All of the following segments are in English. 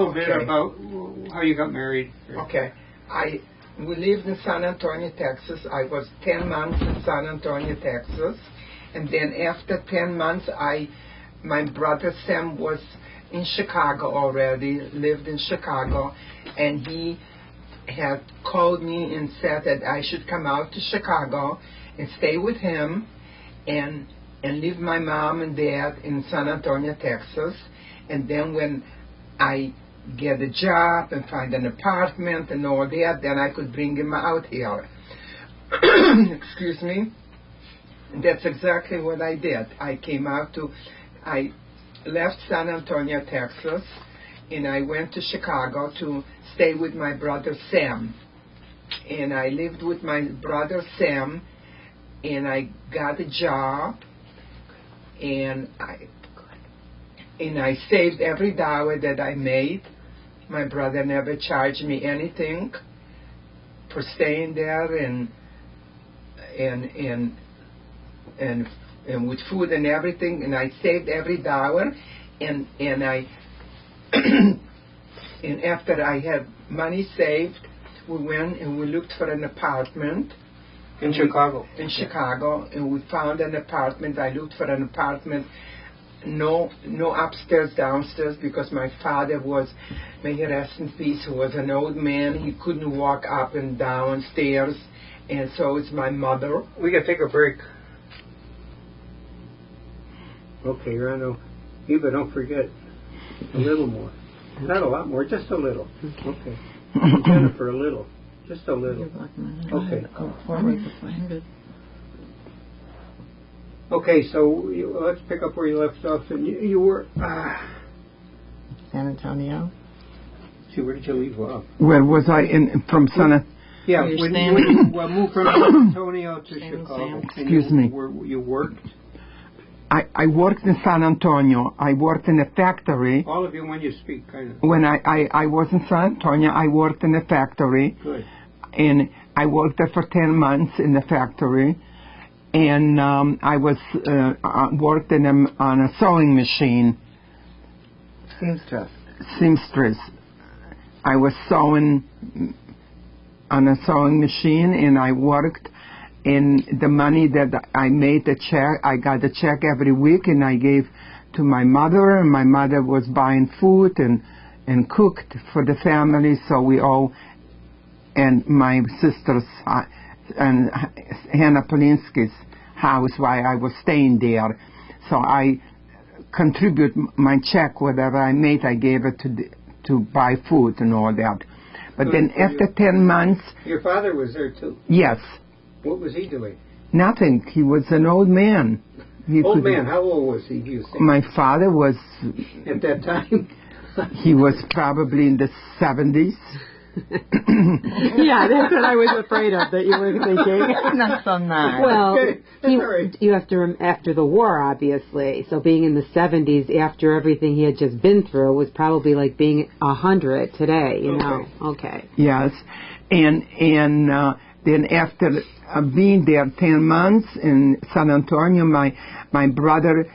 A little bit about how you got married. Okay. We lived in San Antonio, Texas. I was 10 months in San Antonio, Texas. And then after 10 months, my brother Sam was in Chicago already, lived in Chicago, and he had called me and said that I should come out to Chicago and stay with him and leave my mom and dad in San Antonio, Texas. And then when I get a job and find an apartment and all that, then I could bring him out here. Excuse me. And that's exactly what I did. I left San Antonio, Texas, and I went to Chicago to stay with my brother Sam. And I lived with my brother Sam, and I got a job, and I saved every dollar that I made. My brother never charged me anything for staying there, and with food and everything, and I saved every dollar, and I and after I had money saved, we went and we looked for an apartment in Chicago. Chicago, and we found an apartment. I looked for an apartment, no upstairs, downstairs, because my father was, may he rest in peace, he was an old man. He couldn't walk up and down stairs, and so it's my mother. We gotta take a break. Okay, Rando, Eva, don't forget a little more. Not a lot more, just a little. Okay. Jennifer, a little. Just a little. Okay. Okay, so let's pick up where you left off. And you were... San Antonio. See, where did you leave off? Where was I from San? Yeah, when you moved from San Antonio to Chicago. Excuse me. You worked? I worked in San Antonio. I worked in a factory. All of you, when you speak, kind of. When I was in San Antonio, I worked in a factory. Good. And I worked there for 10 months in the factory. And I was worked on a sewing machine. Seamstress. I was sewing on a sewing machine, and I worked. And the money that I made, I got a check every week, and I gave to my mother, and my mother was buying food and cooked for the family, so we all, and my sister's, and Hannah Polinsky's house while I was staying there. So I contribute my check, whatever I made, I gave it to buy food and all that. But so then after 10 months... Your father was there too? Yes. What was he doing? Nothing. He was an old man. Old man? How old was he? You say? My father was... At that time? He was probably in the 70s. Yeah, that's what I was afraid of, that you were thinking. Not so nice. Well, right. you have to after the war, obviously. So being in the 70s, after everything he had just been through, was probably like being 100 today. You know? Okay. Yes, and then after being there 10 months in San Antonio, my brother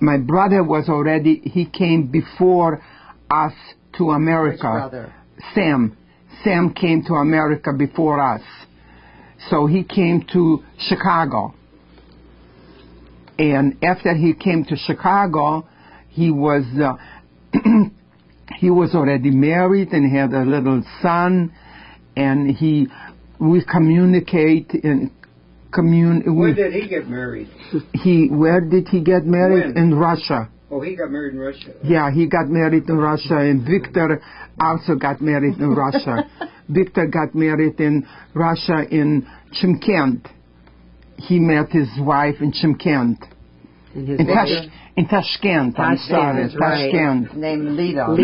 was already, he came before us to America. Which brother? Sam came to America before us. So he came to Chicago. And after he came to Chicago, he was he was already married and had a little son, and we communicate and Where did he get married? Where did he get married? When? In Russia. Oh, he got married in Russia. Yeah, he got married in Russia, and Victor also got married in Russia. Victor got married in Russia in Chimkent. He met his wife in Chimkent. In Tashkent, I'm sorry, right. Tashkent. Named Lita.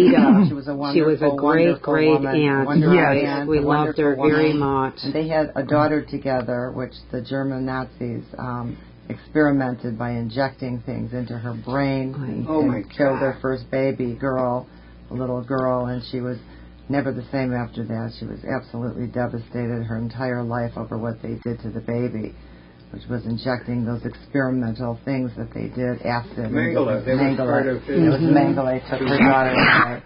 She was a wonderful, she was a great aunt. Yes. We loved her very much. And they had a daughter together, which the German Nazis experimented by injecting things into her brain and killed their first baby girl, a little girl, and she was never the same after that. She was absolutely devastated her entire life over what they did to the baby. which was injecting those experimental things that they did, acid. Mangala. That was part of it. It was Mangala took her daughter away.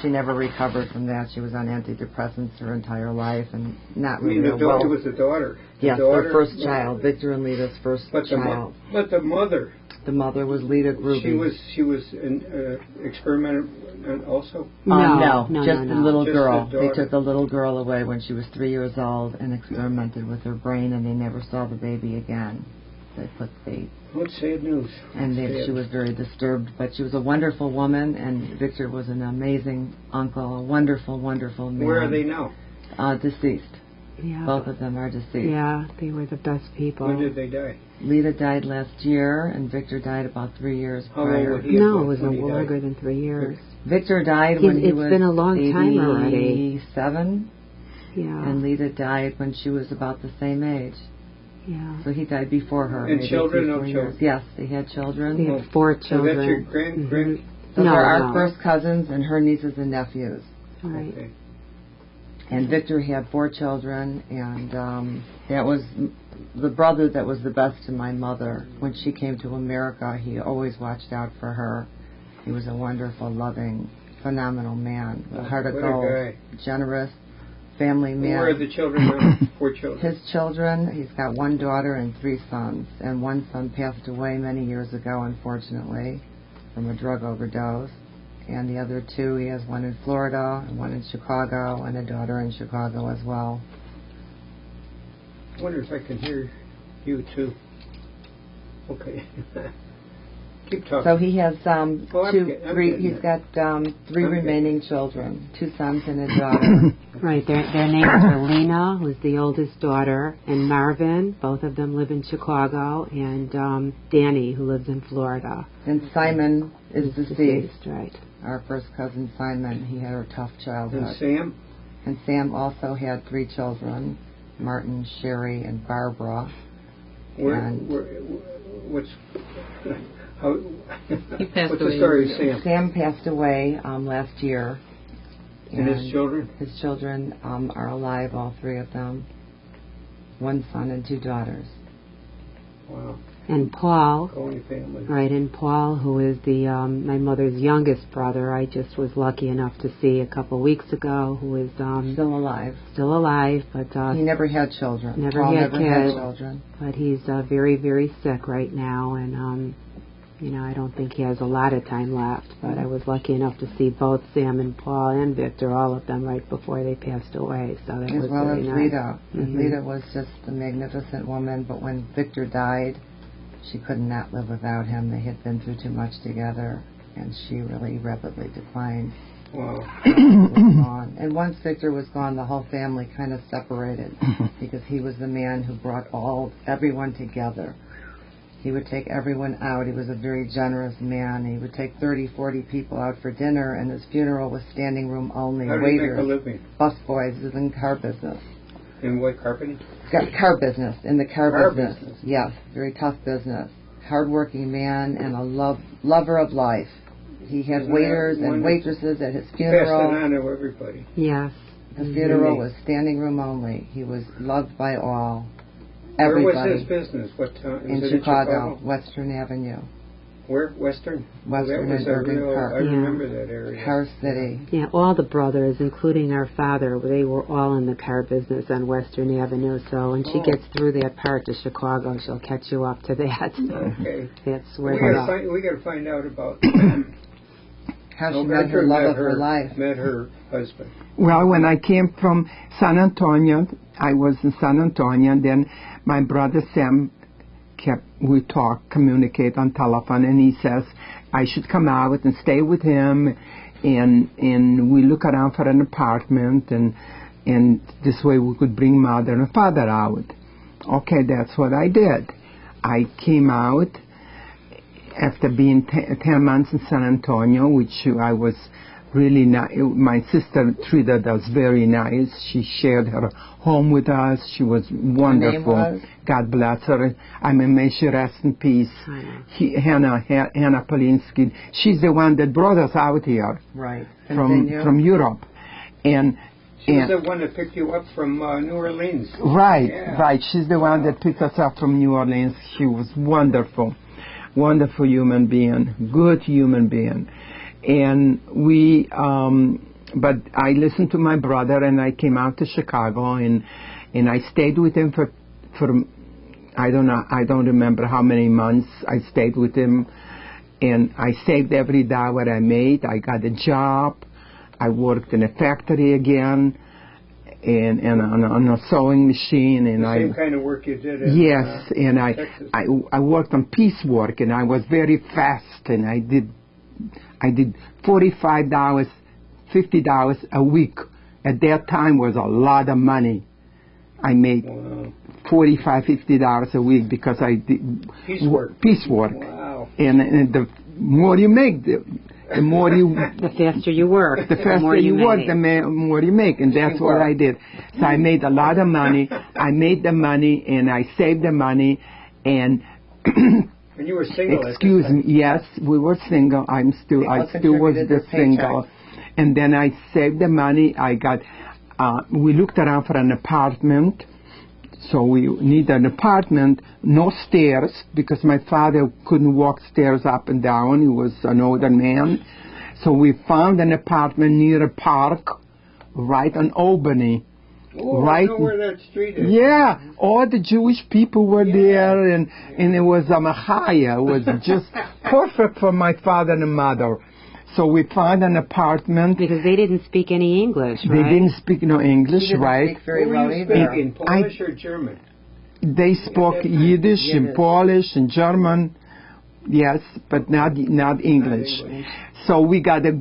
She never recovered from that. She was on antidepressants her entire life and not really the daughter was the daughter. Yes, their first child, Victor and Lita's first child. But the mother. The mother was Lita Gruby. She was an experimenter also? No, just no. a little Just girl. the They took a little girl away when she was 3 years old and experimented with her brain, and they never saw the baby again. They put the... What sad news. And she was very disturbed, but she was a wonderful woman, and Victor was an amazing uncle, a wonderful, wonderful man. Where are they now? Deceased. Yeah. Both of them are deceased. Yeah, they were the best people. When did they die? Lita died last year, and Victor died about 3 years How prior. old was he? No, it was no longer than 3 years. Victor died when he was It's been a long time already. 87, Yeah. and Lita died when she was about the same age. Yeah. So he died before her. And maybe children, 3, no 4 children? years. Yes, they had children. They had 4 So children. that's your grand? Those No, are our no. first cousins and her nieces and nephews. Right. Okay. And Victor had 4 children, and that was the brother that was the best to my mother. When she came to America, he always watched out for her. He was a wonderful, loving, phenomenal man, with a heart of What a gold, guy. generous, family man. Where are the children now? 4 children. His children, he's got 1 daughter and 3 sons, and 1 son passed away many years ago, unfortunately, from a drug overdose. And the other 2, he has 1 in Florida, and 1 in Chicago, and a daughter in Chicago as well. I wonder if I can hear you too. Okay. Keep talking. So he has I'm getting he's got 3 I'm remaining children, 2 sons and a daughter. Right. Their names are Lena, who's the oldest daughter, and Marvin. Both of them live in Chicago, and Danny, who lives in Florida. And Simon is deceased. Right. Our first cousin Simon, he had a tough childhood. And Sam? And Sam also had 3 children, Martin, Sherry, and Barbara. What's how? He passed what's away. the story of Sam? Sam passed away last year. And his children? His children are alive, all 3 of them. 1 son and 2 daughters. Wow. And Paul, Holy family. right, and Paul, who is the my mother's youngest brother, I just was lucky enough to see a couple weeks ago, who is Still alive. still alive, but He never had children. Paul had kids. children. But he's very, very sick right now, and I don't think he has a lot of time left. But I was lucky enough to see both Sam and Paul and Victor, all of them, right before they passed away. So that As was well as very nice. Lita. Mhm. Lita was just a magnificent woman, but when Victor died, she could not live without him. They had been through too much together, and she really rapidly declined. Wow. Was gone. And once Victor was gone, the whole family kind of separated because he was the man who brought everyone together. He would take everyone out. He was a very generous man. He would take 30, 40 people out for dinner, and his funeral was standing room only. How did he make Waiters, a living? busboys, he was in car business. In what, carpeting? Car business, in the car Car business. business. Yes, very tough business. Hard-working man and a lover of life. He had Isn't waiters that and wonderful? waitresses at his Passed it funeral. on to everybody. Yes. The funeral was standing room only. He was loved by all. Where Everybody. was his business? What town? In Was it Chicago, Western Avenue. Where? Western? Western That was and Irving I Park. remember that area. Car City. Yeah, all the brothers, including our father, they were all in the car business on Western Avenue. So when she Oh. gets through that part to Chicago, she'll catch you up to that. Okay. That's We where got to find out about How she met her love of her life. Met her husband. Well, when I came from San Antonio, I was in San Antonio, and then my brother Sam we communicate on telephone, and he says I should come out and stay with him, and we look around for an apartment, and this way we could bring mother and father out. Okay, that's what I did. I came out after being 10 months in San Antonio, which I was really nice. My sister treated us very nice. She shared her home with us. She was wonderful. Her name was? God bless her. May she rest in peace. Hannah Polinsky. She's the one that brought us out here Right. from Europe. And She's the one that picked you up from New Orleans. Right, Yeah. right. She's the one that picked us up from New Orleans. She was wonderful. Wonderful human being. Good human being. And we, but I listened to my brother, and I came out to Chicago, and I stayed with him for I don't remember how many months I stayed with him, and I saved every dollar I made. I got a job. I worked in a factory again, and on a sewing machine, and the same kind of work you did in yes, and Texas. I worked on piecework, and I was very fast, and I did $45, $50 a week. At that time was a lot of money. I made $45, $50 a week because I did piecework. Wow. And the more you make, the more you the faster you work, the faster you work, the more you make, and that's what I did. So I made a lot of money. I made the money, and I saved the money, and And you were single. excuse me, yes, we were single. I still was the single, and then I saved the money. I got. We looked around for an apartment. So we need an apartment, no stairs, because my father couldn't walk stairs up and down. He was an older man. So we found an apartment near a park, right on Albany. Oh, right. I know where that street is. Yeah, all the Jewish people were there, and it was a machaya. It was just perfect for my father and mother. So we found an apartment. Because they didn't speak any English, right? They didn't speak no English, right? Speak very well either. In Polish or German? They spoke Yiddish and Polish and German, yes, but not English. So we got a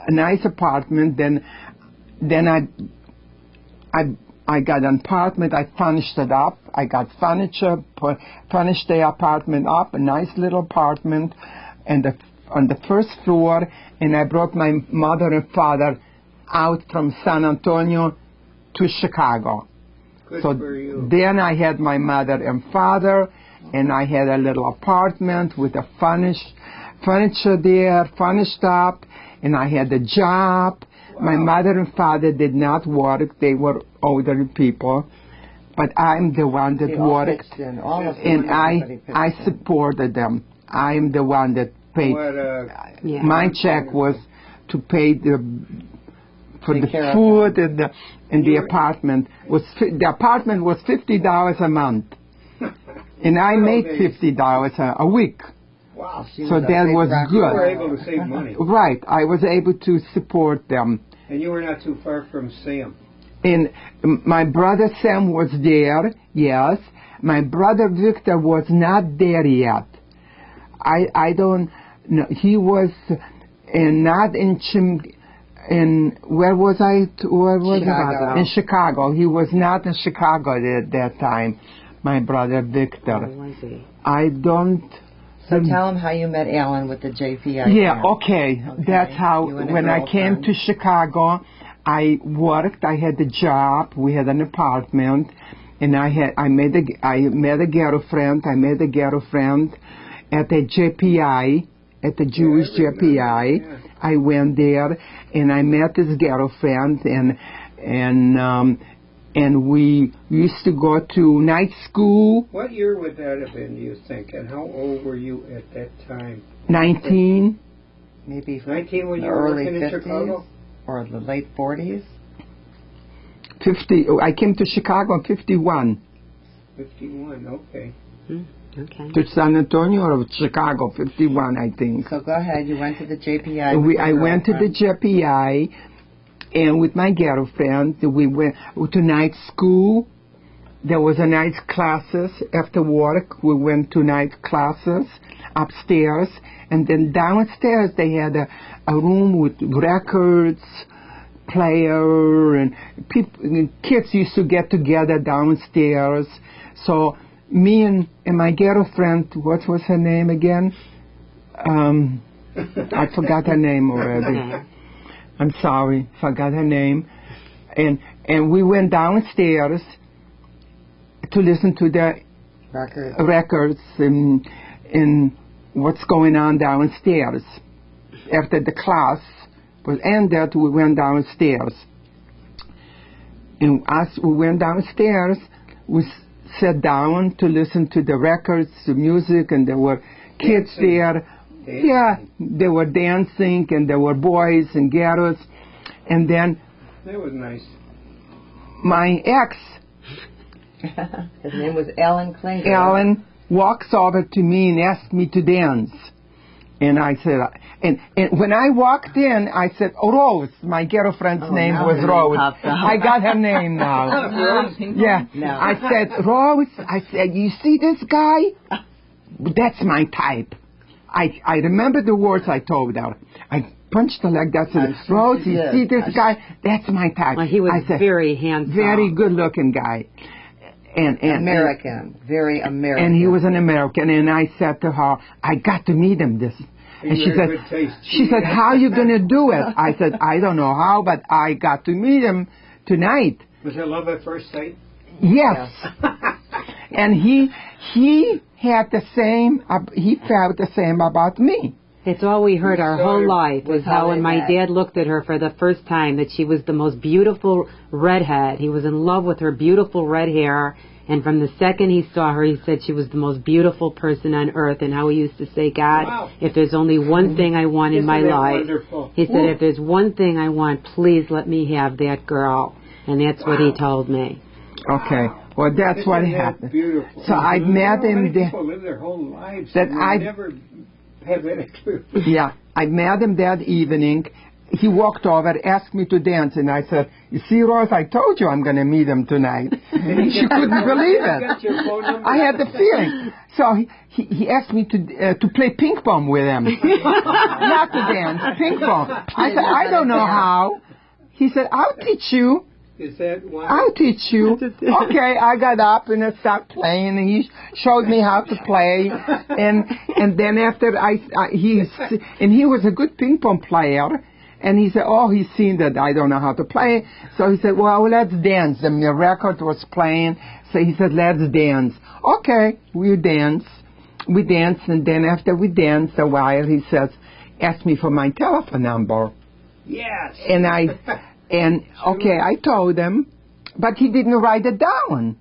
nice apartment. Then I got an apartment. I furnished it up. I got furniture, furnished the apartment up, a nice little apartment, and on the first floor, and I brought my mother and father out from San Antonio to Chicago. Good So for you. then I had my mother and father, and I had a little apartment with a furniture there, furnished up, and I had a job. Wow. My mother and father did not work. They were older people. But I'm the one that worked, and I supported them. I'm the one that paid. My check was to pay for the food and the apartment. The apartment was $50 a month, and I made $50 a week. Wow! So that was good. You were able to save money. Right, I was able to support them. And you were not too far from Sam. And my brother Sam was there. Yes, my brother Victor was not there yet. I don't. No, he was not in where was I? Where was Chicago. In Chicago. He was not in Chicago at that time. My brother Victor. Where was he? I don't. So tell him how you met Alan with the JPI. Yeah, okay. That's how. When I came to Chicago, I worked. I had a job. We had an apartment, and I met a girlfriend. I met a girlfriend at the JPI, at the Jewish JPI. Yeah. I went there, and I met this girlfriend, and we used to go to night school. What year would that have been, do you think? And how old were you at that time? 19. Maybe 19 when you were early working 50s in Chicago? or the late 40s? 50. I came to Chicago in 51. 51, okay. Okay. To San Antonio or Chicago, 51, I think. So go ahead. You went to the JPI. I went to the JPI, and with my girlfriend, we went to night school. There was a night classes after work. We went to night classes upstairs, and then downstairs they had a room with records, player, and kids used to get together downstairs. So me and my girlfriend, what was her name again? I forgot her name already. I'm sorry, forgot her name. And we went downstairs to listen to the records and what's going on downstairs. After the class was ended, we went downstairs. And as we went downstairs, we sat down to listen to the records, the music, and there were kids there. Yeah, they were dancing, and there were boys and girls. And then that was nice. My ex, his name was Alan Klinger. Alan walks over to me and asked me to dance. And I said, and when I walked in, I said, oh, Rose. My girlfriend's name was Rose. I got her name now. Yeah. No. I said, Rose, I said, you see this guy? That's my type. I remember the words I told her. I punched her like that. Said, Rose, you see this guy? That's my type. Well, he was very handsome. Very good-looking guy. And American, very American. And he was an American. And I said to her, I got to meet him. And she said, how are you going to do it? I said, I don't know how, but I got to meet him tonight. Was it love at first sight? Yes. And he had the same, he felt the same about me. It's all we heard our whole life was how when my dad looked at her for the first time that she was the most beautiful redhead. He was in love with her beautiful red hair. And from the second he saw her, he said she was the most beautiful person on earth. And how he used to say, God, if there's only one thing I want in my life, he said, if there's one thing I want, please let me have that girl. And that's what he told me. Okay. Well, that's what happened. Beautiful. So I met him there. People live their whole lives and they never have any clue. Yeah. I met him that evening. He walked over, asked me to dance, and I said, you see, Rose, I told you I'm going to meet him tonight. She couldn't believe it. I had the feeling. So he asked me to play ping pong with him. Not to dance, ping pong. I said, I don't know how. He said, I'll teach you. Is that one? I'll teach you. Okay, I got up and I started playing, and he showed me how to play. And then after he was a good ping pong player. And he said, oh, he's seen that I don't know how to play. So he said, well, let's dance. And the record was playing. So he said, let's dance. Okay, we danced. We danced, and then after we danced a while, he says, ask me for my telephone number. Yes. And I told him, but he didn't write it down.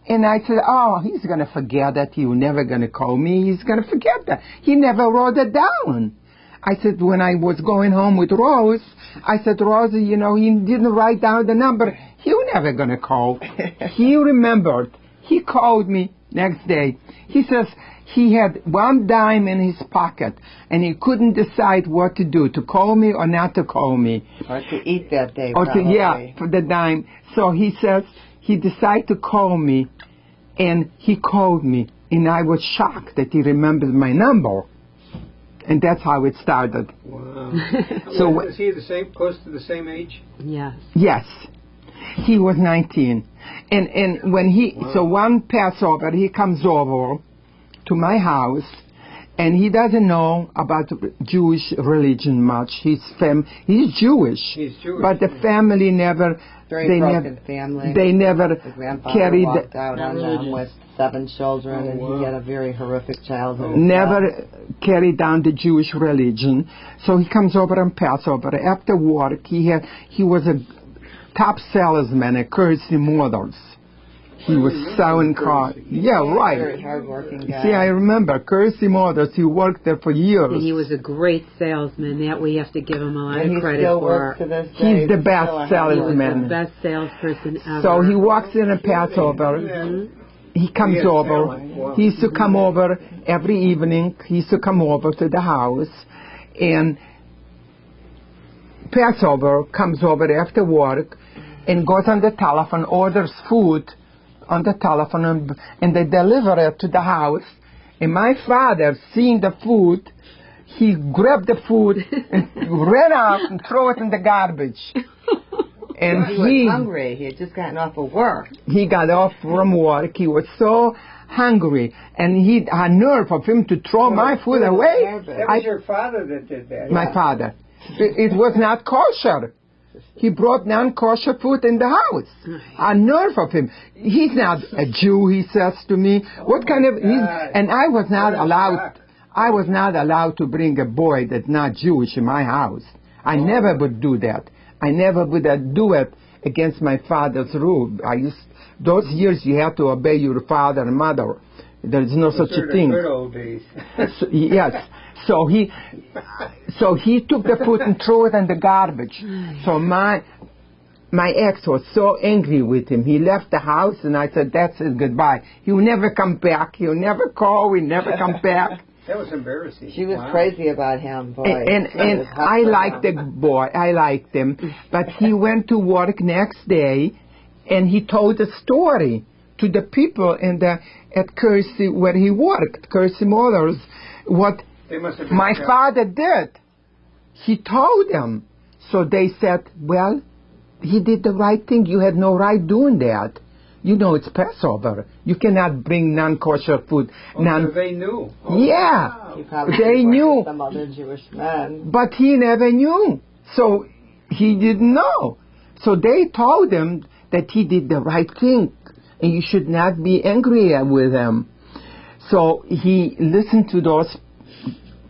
And I said, oh, he's going to forget that. He's never going to call me. He's going to forget that. He never wrote it down. I said, when I was going home with Rose, I said, Rose, you know, he didn't write down the number. He was never going to call. He remembered. He called me next day. He says he had one dime in his pocket, and he couldn't decide what to do, to call me or not to call me. Or to eat that day, for the dime. So he says he decided to call me, and he called me, and I was shocked that he remembered my number. And that's how it started. Wow. So was he close to the same age? Yes. Yes. He was 19. And when so one Passover, he comes over to my house, and he doesn't know about Jewish religion much. He's Jewish. He's Jewish. But the family never... family. They never the grandfather carried... walked out on them with 7 children, and he had a very horrific childhood. Never carried down the Jewish religion. So he comes over on Passover. After work, he was a top salesman at Kersey Motors. He was selling cars. Yeah, right. Very hardworking guy. See, I remember Kersey Motors. He worked there for years. And he was a great salesman. That we have to give him a lot of credit still for. Works to this day. He's the best salesman. He was the best salesperson ever. So he walks in at Passover. He comes over. He used to come over every evening. He used to come over to the house. And Passover comes over after work and goes on the telephone, orders food on the telephone, and they deliver it to the house. And my father, seeing the food, he grabbed the food and ran out and threw it in the garbage. And he was hungry. He had just gotten off of work. He got off from work. He was so hungry, and he had nerve of him to throw my food away. That was your father that did that. My father. It was not kosher. He brought non-kosher food in the house. A nerve of him. He's not a Jew, he says to me. What kind of... And I was not allowed to bring a boy that's not Jewish in my house. I never would do that. I never would do it against my father's rule. Those years you have to obey your father and mother. There is no such a thing. Good old days. Yes. So he took the food and threw it in the garbage. So my ex was so angry with him. He left the house, and I said, "That's it, goodbye. He'll never come back. He'll never call. He'll never come back." That was embarrassing. She was crazy about him, boy. And I liked the boy. I liked him. But he went to work next day, and he told a story to the people at Kersey where he worked, Kersey Motors, what my father did. He told them. So they said, "Well, he did the right thing. You had no right doing that. You know, it's Passover. You cannot bring non-kosher food." So they knew. Yeah, wow. They knew. Some other Jewish men. But he never knew. So he didn't know. So they told him that he did the right thing, and you should not be angry with him. So he listened to those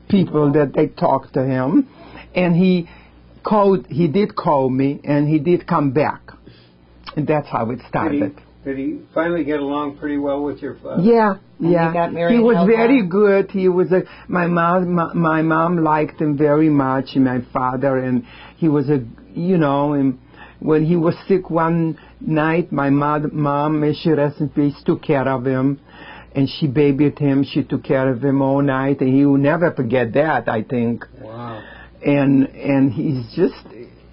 people that they talked to him, and he did call me, and he did come back. And that's how it started. Did he finally get along pretty well with your father? Yeah. He got married. He was very good. He was my mom liked him very much, my father, and he was and when he was sick one night, my mom, may she rest in peace, took care of him, and she babied him. She took care of him all night, and he will never forget that, I think. Wow. And he's just.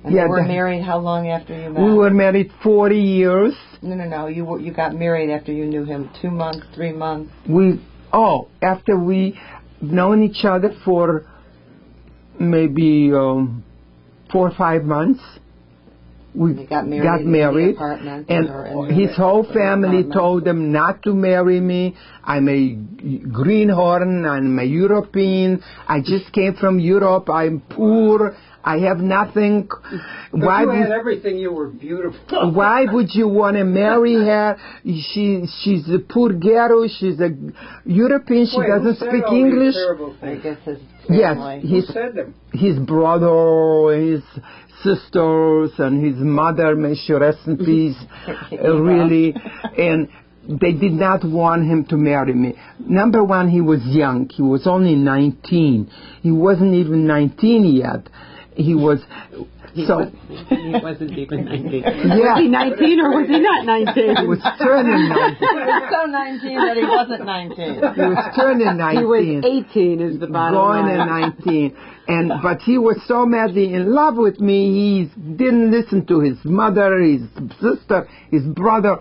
And you were married how long after you met? We were married 40 years. No. You got married after you knew him 2 months, 3 months? After we known each other for maybe 4 or 5 months. We got married in the apartment, and his whole family told him not to marry me. I'm a greenhorn. I'm a European. I just came from Europe. I'm poor. I have nothing. But you had everything. You were beautiful. Why would you want to marry her? She's a poor girl. She's a European. She doesn't speak English. I guess his family. Yes, who said them? His brother, his sisters, and his mother, may she rest in peace, really. And they did not want him to marry me. Number one, he was young. He was only 19. He wasn't even 19 yet. He wasn't even 19. Yeah. Was he 19 or was he not 19? He was turning 19. He was so 19 that he wasn't 19. He was turning 19. He was 18 is the bottom line. Going to 19. But he was so madly in love with me, he didn't listen to his mother, his sister, his brother.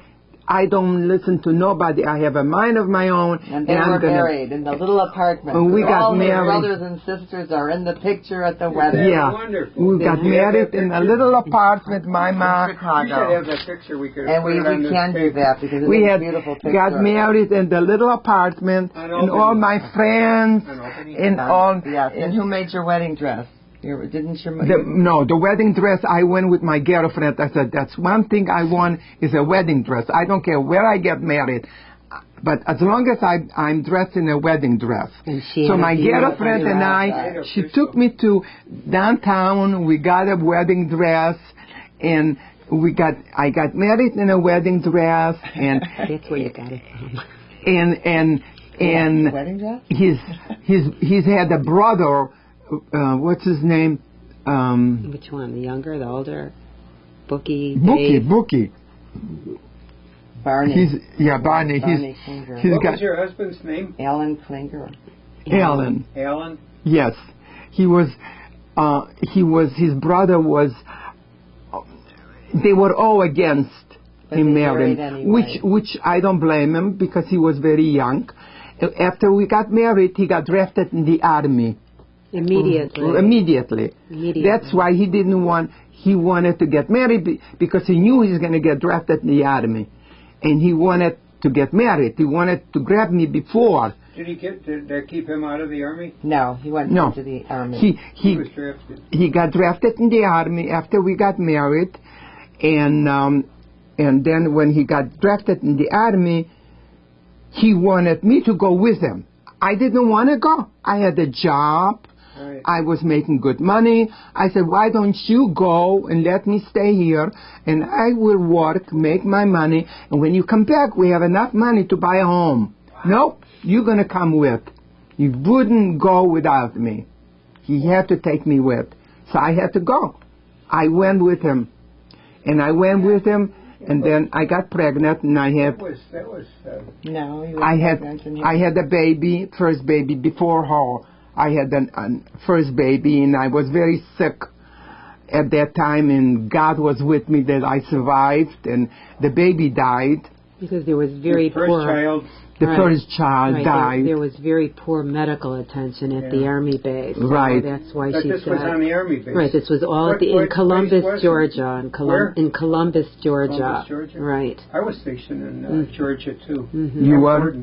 I don't listen to nobody. I have a mind of my own. And they were married in the little apartment. When we got all married. All his brothers and sisters are in the picture at the wedding. Yeah. Wonderful. We got married in a little apartment, my mom. Chicago. We should have that picture. We could have we can do that because it's a beautiful picture. Got married in the little apartment, and all my friends, And who made your wedding dress? The wedding dress, I went with my girlfriend. I said, that's one thing I want is a wedding dress. I don't care where I get married, but as long as I'm dressed in a wedding dress. So my girlfriend and she took me to downtown. We got a wedding dress, and I got married in a wedding dress, and that's where you got it from. And wedding dress? He's had a brother. What's his name? Which one? The younger, the older? Bookie. Barney. Barney. Klinger. What was your husband's name? Alan Klinger. Alan. Yes. He was. His brother was. They were all against him marrying, anyway. which I don't blame him because he was very young. After we got married, he got drafted in the army. Immediately. That's why he didn't want. He wanted to get married because he knew he was going to get drafted in the army, and he wanted to get married. He wanted to grab me before. Did they keep him out of the army? No, he went into the army. He was drafted. He got drafted in the army after we got married, and then when he got drafted in the army, he wanted me to go with him. I didn't want to go. I had a job. Right. I was making good money. I said, why don't you go and let me stay here, and I will work, make my money, and when you come back, we have enough money to buy a home. Nope, you're going to come with. He wouldn't go without me. He had to take me with. So I had to go. I went with him. And I went with him, and then I got pregnant, and I had... No, you were I had a baby, first baby, before her. I had a first baby, and I was very sick at that time, and God was with me that I survived, and the baby died. Because there was very first poor... child. The first child died. There was very poor medical attention at the Army base. So right. That's why but she this was on the Army base. Right, this was all in Columbus, Georgia. In Columbus, Georgia. Columbus, Georgia? Right. I was stationed in Georgia, too. Mm-hmm. You were?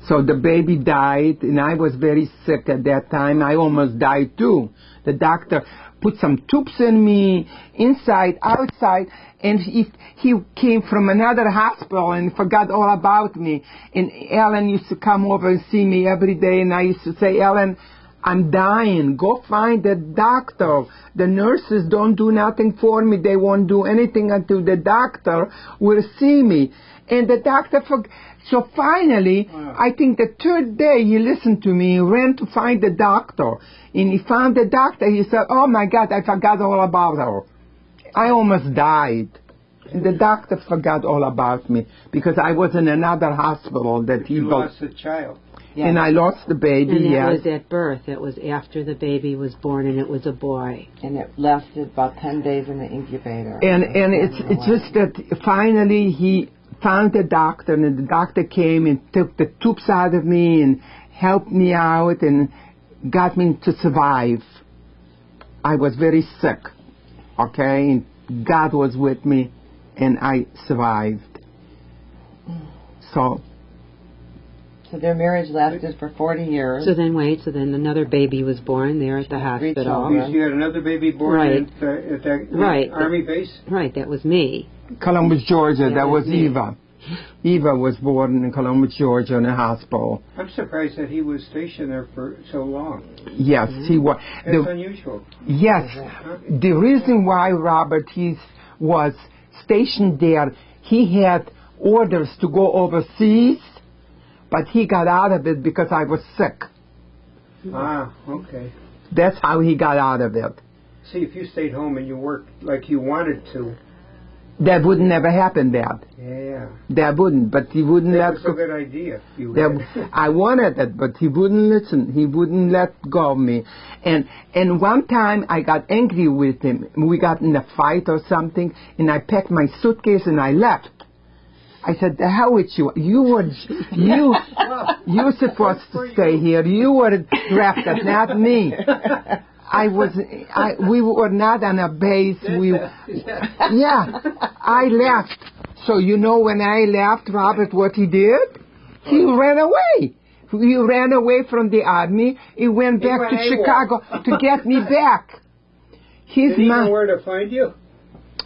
So the baby died, and I was very sick at that time. I almost died, too. The doctor put some tubes in me, inside, outside, and he came from another hospital and forgot all about me. And Ellen used to come over and see me every day, and I used to say, Ellen, I'm dying. Go find the doctor. The nurses don't do nothing for me. They won't do anything until the doctor will see me. And the doctor So finally, I think the third day he listened to me, he ran to find the doctor. And he found the doctor. He said, oh, my God, I forgot all about her. I almost died. And the doctor forgot all about me because I was in another hospital that he lost a child. Yes. And I lost the baby, and that was at birth. It was after the baby was born, and it was a boy. And it lasted about 10 days in the incubator. And it's just that finally he found the doctor, and the doctor came and took the tubes out of me and helped me out and got me to survive. I was very sick, okay? And God was with me, and I survived. So their marriage lasted for 40 years. So then another baby was born there at the hospital. You had another baby born at the Army base? Right, that was me. Columbus, Georgia, that was Eva. Eva was born in Columbus, Georgia in a hospital. I'm surprised that he was stationed there for so long. Yes, he was. That's unusual. Yes. The reason why Robert was stationed there, he had orders to go overseas, but he got out of it because I was sick. Ah, okay. That's how he got out of it. See, if you stayed home and you worked like you wanted to, that would never happen, Dad. Yeah. That wouldn't, but he wouldn't let go. That's a good idea. I wanted it, but he wouldn't listen. He wouldn't let go of me. And one time I got angry with him. We got in a fight or something, and I packed my suitcase and I left. I said, the hell with you. You're supposed to stay here. You were drafted, not me. We were not on a base. I left. So you know when I left, Robert, what he did? He ran away. He ran away from the Army. He went back to Chicago to get me back. Did he know where to find you?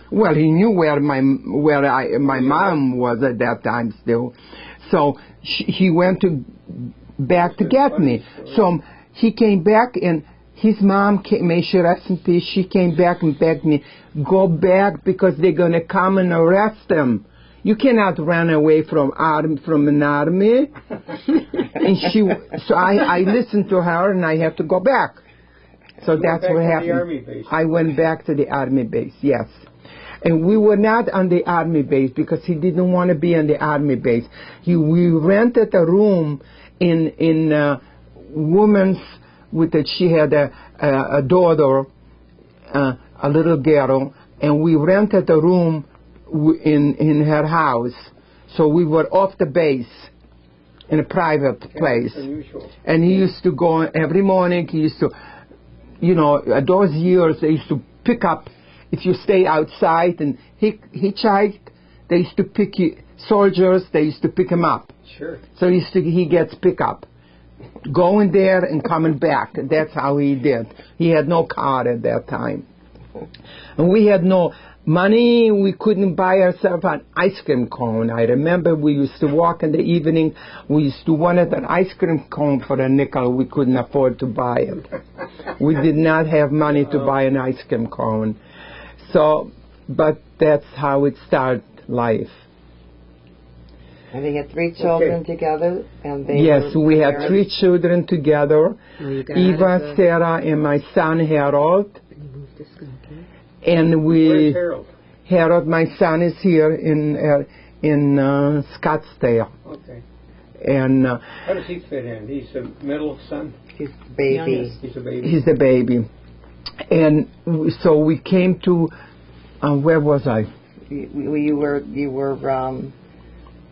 Well, he knew where my mom was at that time still. So he went back to get me. So he came back, and his mom came, may she rest in peace, she came back and begged me, go back because they're going to come and arrest him. You cannot run away from an army. So I listened to her, and I had to go back. So that's what happened. I went back to the Army base, yes. And we were not on the Army base because he didn't want to be on the Army base. We rented a room in woman's, she had a daughter, a little girl, and we rented a room in her house. So we were off the base in a private place. And he used to go every morning. He used to, those years they used to pick up. If you stay outside and hitchhiked, they used to pick you, soldiers, they used to pick him up. Sure. So he gets pick up. Going there and coming back. That's how he did. He had no car at that time. And we had no money, we couldn't buy ourselves an ice cream cone. I remember we used to walk in the evening. We used to want an ice cream cone for a nickel. We couldn't afford to buy it. We did not have money to buy an ice cream cone. So, but that's how it started life. And they had 3 children together, and they Yes, were we had parents. 3 children together. Eva, Sarah, and my son Harold. And Where's Harold? Harold, my son, is here in Scottsdale. Okay. And How does he fit in? He's the middle son? He's the baby. He's a baby. he's the baby. And so we came to, where was I?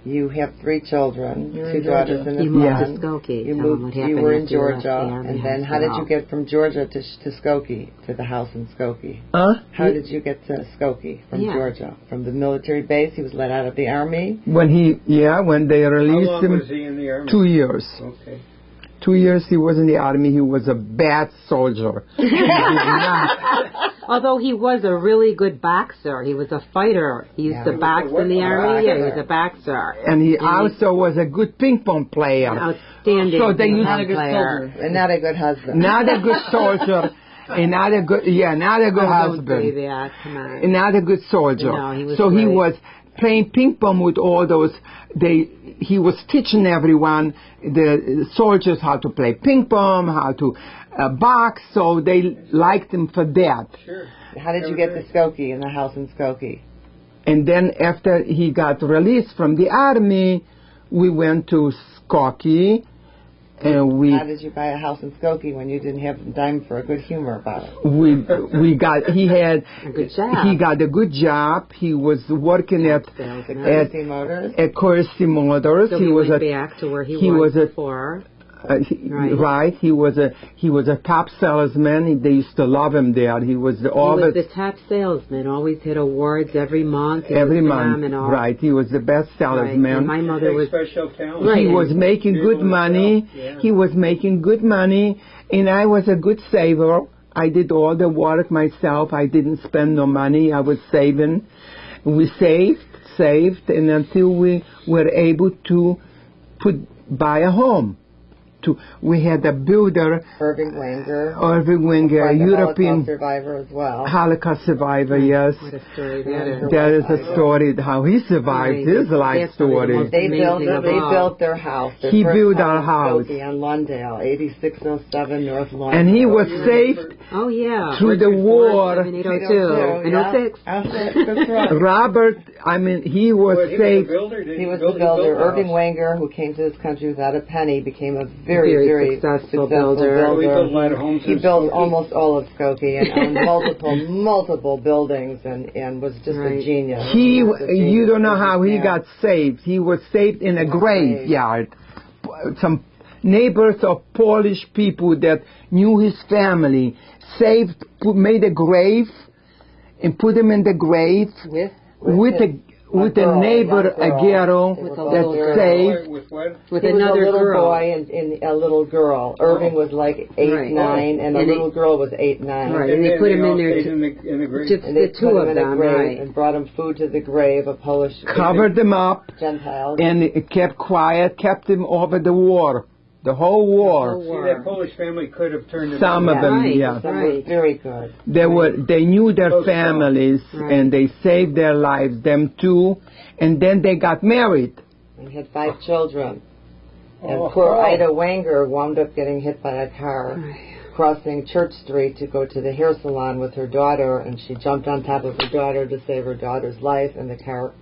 You have 3 children, You're 2 in daughters Georgia. and a You moved son. to Skokie. You moved. You were in Georgia, and then how did you get from Georgia to Skokie, to the house in Skokie? How did you get to Skokie from Georgia? From the military base? He was let out of the army. When they released How long him, was he in the army? 2 years. Okay. 2 years he was in the army. He was a bad soldier. Although he was a really good boxer. He was a fighter. He used to box in the army. Yeah, he was a boxer. And he also was a good ping pong player. Outstanding So they used not a good player. And not a good husband. Not a good soldier. And not a good, not a good husband. Don't say that. Come on. And not a good soldier. No, he was so great. he was playing ping pong with all those. He was teaching everyone, the soldiers, how to play ping pong, how to box. So they liked him for that. Sure. How did you get to Skokie, in the house in Skokie? And then after he got released from the army, we went to Skokie. And how did you buy a house in Skokie when you didn't have a dime for a good humor about it? He had a good job. He got a good job. He was working at Courtesy Motors. At Courtesy Motors. So he went back to where he was before. Right. He was a top salesman. They used to love him there. He was the top salesman. Always hit awards every month. Every month. Right. He was the best salesman. Right. And my mother was special talent. Right. He was making good money. Yeah. He was making good money, and I was a good saver. I did all the work myself. I didn't spend no money. I was saving. We saved, and until we were able to buy a home. We had a builder, Irving Wenger, a European Holocaust survivor as well. Holocaust survivor, yes. What a story that is. That is a story how he survived his life story. They built their house. He built our house on Lundale, 8607 North Lundale. And he was saved through the war. In 802. In 06. That's right. Robert, he was saved. He was the builder. Irving Wenger, who came to this country without a penny, became a very successful builder. He built almost all of Skokie and owned multiple buildings and was just a genius. You don't know how he got saved. He was saved in a graveyard. Some neighbors of Polish people that knew his family made a grave and put him in the grave with a neighbor, a ghetto that saved. With another little girl. boy and a little girl. Irving was like 8, 9, and the little girl was 8, 9. Right, and they put him in there just the two of them, right? And brought him food to the grave. A Polish covered them up, Gentiles, and it kept quiet, kept him over the war. The whole war. See, that Polish family could have turned it Some of them, Some were very good. They knew their families, and they saved their lives, them too, and then they got married. And had 5 children. And poor Ida Wenger wound up getting hit by a car crossing Church Street to go to the hair salon with her daughter, and she jumped on top of her daughter to save her daughter's life, and the car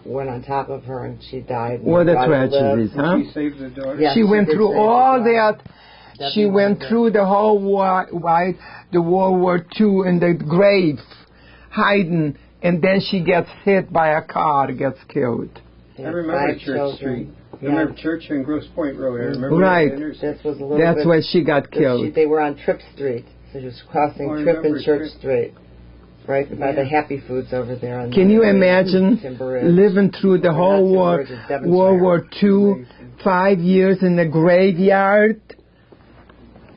went on top of her and she died. What a tragedy, huh? She saved the daughter. Yes, she went through all that. She went through the whole the World War II in the grave, hiding, and then she gets hit by a car, gets killed. I remember Church Street. I remember Church and Grosse Pointe Road. I remember This was a little That's where she got killed. They were on Tripp Street. So she was crossing Tripp and Church Street. Right, by the Happy Foods over there. Can you imagine living through the whole World War II, 5 years in the graveyard,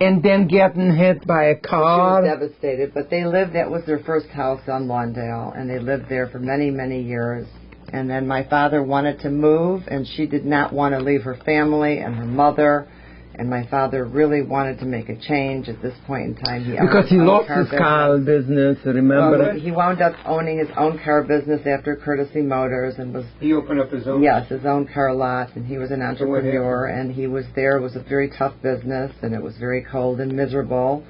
and then getting hit by a car. She was devastated, but they lived, that was their first house on Lawndale, and they lived there for many, many years. And then my father wanted to move, and she did not want to leave her family and her mother. And my father really wanted to make a change at this point in time. Because he lost his car business, remember? Well, he wound up owning his own car business after Courtesy Motors, and was... He opened up his own? Yes, his own car lot, and he was an entrepreneur, and he was there. It was a very tough business, and it was very cold and miserable.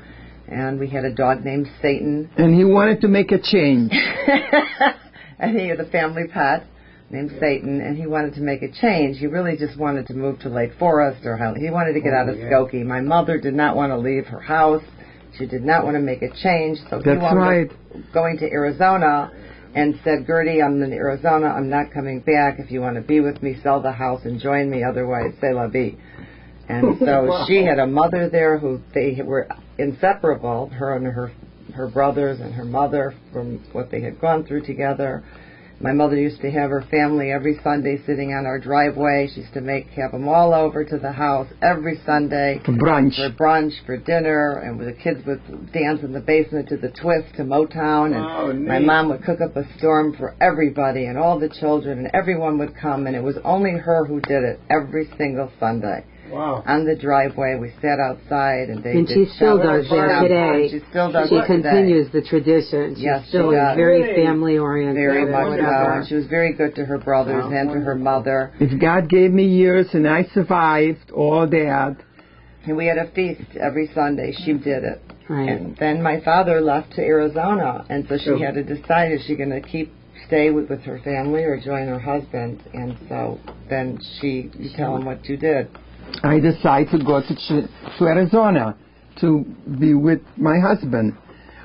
And we had a dog named Satan. And he wanted to make a change. And he had a family pet named Satan, and he wanted to make a change. He really just wanted to move to Lake Forest, or he wanted to get out of Skokie. My mother did not want to leave her house. She did not want to make a change, so he wound up going to Arizona and said, Gertie, I'm in Arizona. I'm not coming back. If you want to be with me, sell the house and join me. Otherwise, c'est la vie. And so she had a mother there who they were inseparable, her and her brothers and her mother, from what they had gone through together. My mother used to have her family every Sunday sitting on our driveway. She used to have them all over to the house every Sunday. For brunch. For brunch, for dinner, and the kids would dance in the basement to the Twist, to Motown. And my mom would cook up a storm for everybody and all the children, and everyone would come, and it was only her who did it every single Sunday. Wow. On the driveway, we sat outside, and she still does that today. She still does She it continues the tradition. She's still very family oriented. Very much so. And she was very good to her brothers and to her mother. If God gave me years and I survived all that. And we had a feast every Sunday. She did it. Right. And then my father left to Arizona, and so she had to decide, is she going to stay with her family or join her husband? And so then you tell him what you did. I decided to go to Arizona to be with my husband.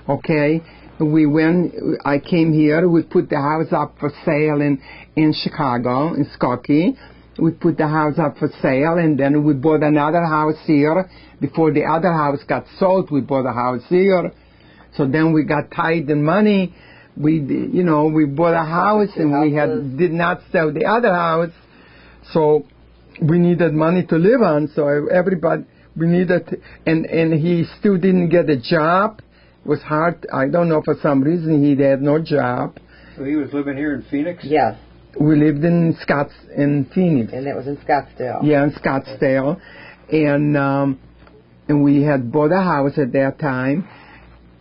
Okay, I came here. We put the house up for sale in Chicago, in Skokie. We put the house up for sale, and then we bought another house here. Before the other house got sold, we bought a house here. So then we got tight in money. We bought a house, and we did not sell the other house. So we needed money to live on, so we needed, and he still didn't get a job. It was hard. I don't know, for some reason he had no job. So he was living here in Phoenix? Yes. We lived in Phoenix. And it was in Scottsdale. Yeah, in Scottsdale. And we had bought a house at that time,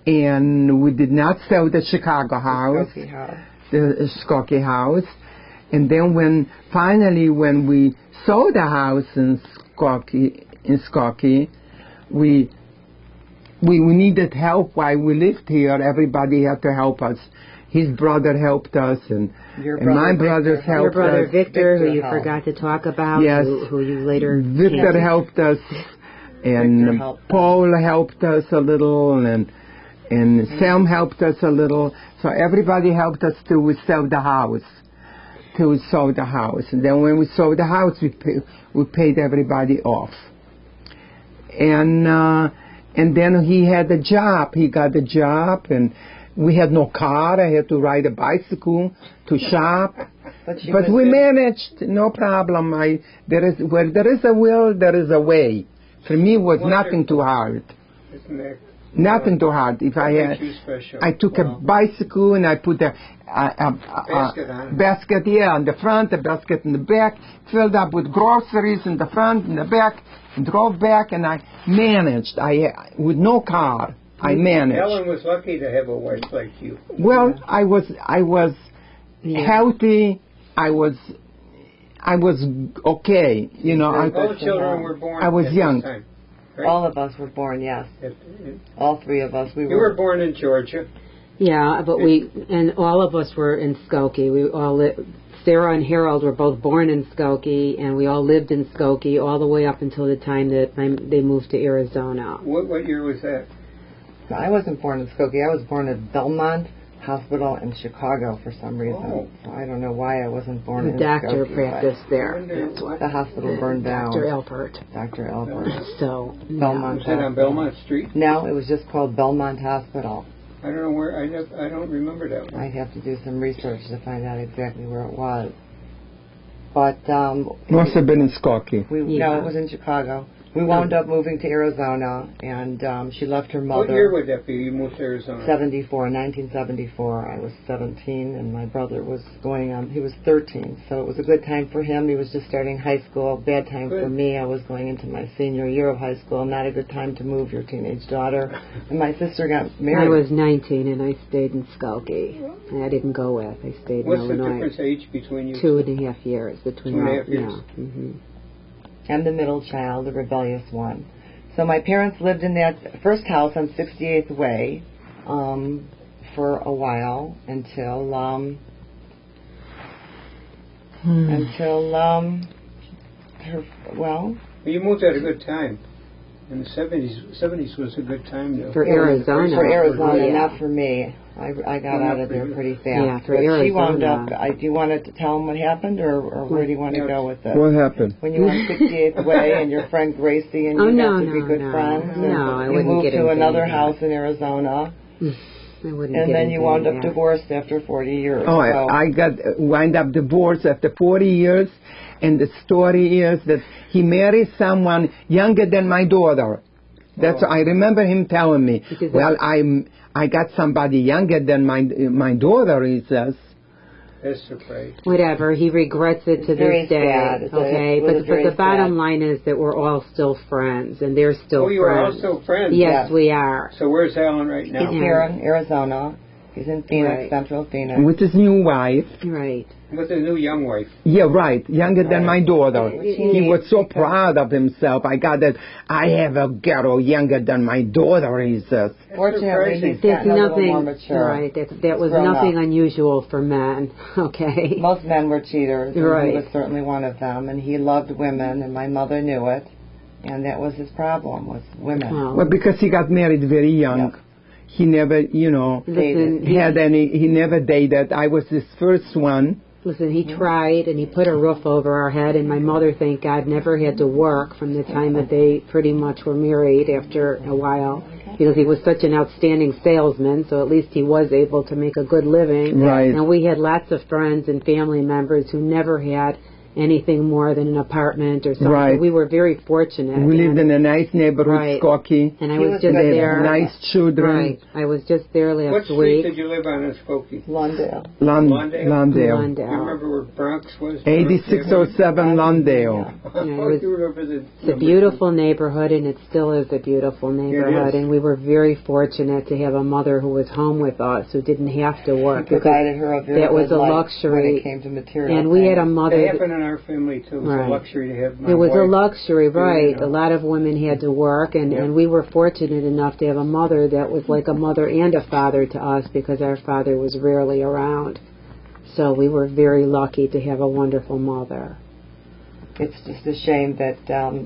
and we did not sell the Chicago house. The Skokie house. And then when we sold the house in Skokie, we needed help while we lived here. Everybody had to help us. His brother helped us, and my brothers helped us. Your brother Victor, who you forgot to talk about, yes, who you later... Victor helped us, and Paul helped us a little, and Sam helped us a little. So everybody helped us till we sold the house. We sold the house, and then when we sold the house, we paid everybody off. And then he had a job. He got a job, and we had no car. I had to ride a bicycle to shop, but we managed, no problem. Where there is a will, there is a way. For me, it was nothing too hard. Nothing too hard. If I took a bicycle and I put a basket on the front, a basket in the back, filled up with groceries in the front and the back, and drove back, and I managed. With no car, I managed. Ellen was lucky to have a wife like you. Well, I was healthy. I was okay. All the children were born. I was young. Time. Right? All of us were born, yes. All three of us. You were born in Georgia. Yeah, but and all of us were in Skokie. We all Sarah and Harold were both born in Skokie, and we all lived in Skokie all the way up until the time that they moved to Arizona. What year was that? I wasn't born in Skokie. I was born at Belmont Hospital in Chicago for some reason. Oh. So I don't know why I wasn't born in Skokie. The doctor practiced there. That's what the hospital burned down. Dr. Alpert. Dr. Alpert. So Belmont. Was that on Belmont Street? No, it was just called Belmont Hospital. I don't know where. I don't remember that one. I'd have to do some research to find out exactly where it was. But must have been in Skokie. No, it was in Chicago. We wound up moving to Arizona, and she left her mother. What year would that be? You moved to Arizona? 1974. I was 17, and my brother was he was 13, so it was a good time for him. He was just starting high school. Bad time for me. I was going into my senior year of high school. Not a good time to move your teenage daughter. And my sister got married. I was 19, and I stayed in Skokie. And I didn't go with. I stayed in Illinois. What's the difference age between you? 2.5 years between 2.5 years. Yeah. Mm-hmm. I'm the middle child, the rebellious one. So my parents lived in that first house on 68th Way for a while until you moved at a good time. In the 70s was a good time though. For Arizona. For Arizona, not for me. I got out of there pretty fast. Yeah, for Arizona. She wound up. Do you want to tell them what happened, or where do you want to go with this? What happened? When you were on 68th Way and your friend Gracie and you got to be good friends. No, I you wouldn't moved get to another that. house in Arizona. I wouldn't and get then you wound up that. divorced after 40 years. Oh, so. I wind up divorced after 40 years, and the story is that he married someone younger than my daughter. That's I remember him telling me. Well, I got somebody younger than my daughter. He says. That's surprise. Whatever, he regrets it to this day. Sad. Okay, but the bottom line is that we're all still friends, and they're still friends. Oh, you are all still friends? Yes, we are. So where's Alan right now? He's here in Arizona. He's in Phoenix, Central Phoenix. With his new wife. Right. With his new young wife. Yeah, right. Younger than my daughter. He was so proud of himself. I got that. I have a girl younger than my daughter, he says. Fortunately, he's There's gotten a little nothing, more mature. right, that was nothing unusual for men, okay? Most men were cheaters, and Right. he was certainly one of them, and he loved women, and my mother knew it, and that was his problem, was women. Well, because he got married very young. Yep. He never, he never dated. I was his first one. Listen, he tried, and he put a roof over our head, and my mother, thank God, never had to work from the time that they pretty much were married after a while, because he was such an outstanding salesman, so at least he was able to make a good living. Right. And we had lots of friends and family members who never had anything more than an apartment or something. Right. We were very fortunate. We lived in a nice neighborhood, Skokie. And I was just they there. had nice children. Right. I was just there last What street week. did you live on in Skokie? Lawndale. Lawndale. You remember where Bronx was? 8607 Lawndale. It's a beautiful neighborhood, and it still is a beautiful neighborhood. And we were very fortunate to have a mother who was home with us, who didn't have to work. He provided her a very that was good a life luxury. when it came to material And we things. had a mother. That happened in our family too. It was a luxury to have my It was wife. a luxury, right? You know. A lot of women had to work, and we were fortunate enough to have a mother that was like a mother and a father to us, because our father was rarely around. So we were very lucky to have a wonderful mother. It's just a shame that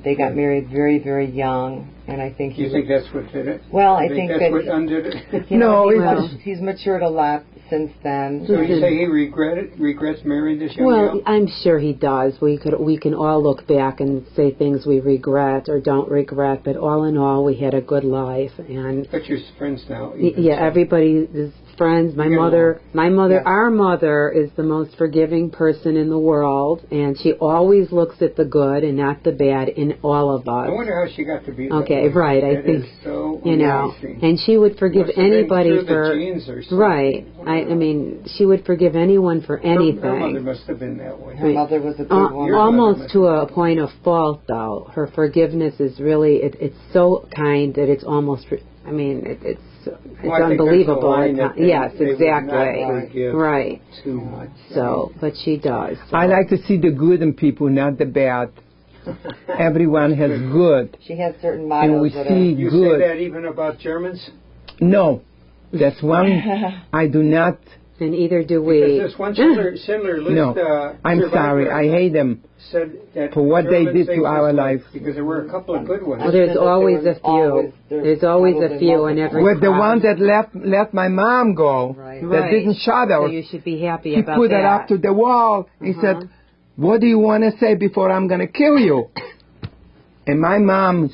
they got married very, very young, and I think Do you think that's what did it? Well, I think that's that what undid it. He's matured a lot since then. So you say he regrets marrying this young Well, girl? I'm sure he does. We can all look back and say things we regret or don't regret, but all in all, we had a good life. And But you're friends now. everybody is friends. Our mother is the most forgiving person in the world, and she always looks at the good and not the bad in all of us. I wonder how she got to be Okay, that way. right. I That think is so amazing. And she would forgive Must have been anybody through the for genes or something. right. I mean, she would forgive anyone for anything. Her mother must have been that way. Her mother was a good woman. Almost to a point of fault, though. Her forgiveness is really it's so kind that it's almost. It's unbelievable. Yes, exactly. Right. Too much. So, but she does. So. I like to see the good in people, not the bad. Everyone has good. She has certain models. And we see You good. say that even about Germans? No, that's one I do not. And either do we. Because this one Schindler List. No, I'm sorry. I hate them said that for what they did to our life. Because there were a couple of good ones. Well, there's always a few. There's always a few in every. With the one that let my mom go, that didn't shut her. So you should be happy he about put that. her up to the wall. He said, "What do you want to say before I'm going to kill you?" And my mom,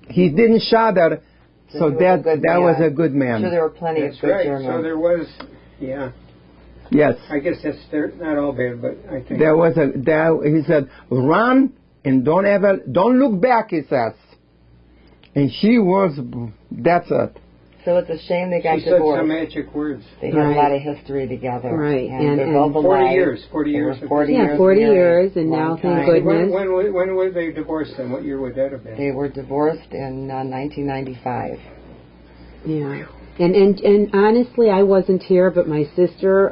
he didn't shut her. So that was a good man. I'm sure there were plenty of good Germans. So there was, Yes. I guess they're not all bad, but I think He said, run and don't look back, he says. And that's it. So it's a shame they got She said divorced. some magic words. They had a lot of history together. Right. And they're both 40 alive. years. 40 years. They were 40 Yeah, years 40 married. years, and Long now, thank time. goodness. When were they divorced then? What year would that have been? They were divorced in 1995. Yeah. And honestly, I wasn't here, but my sister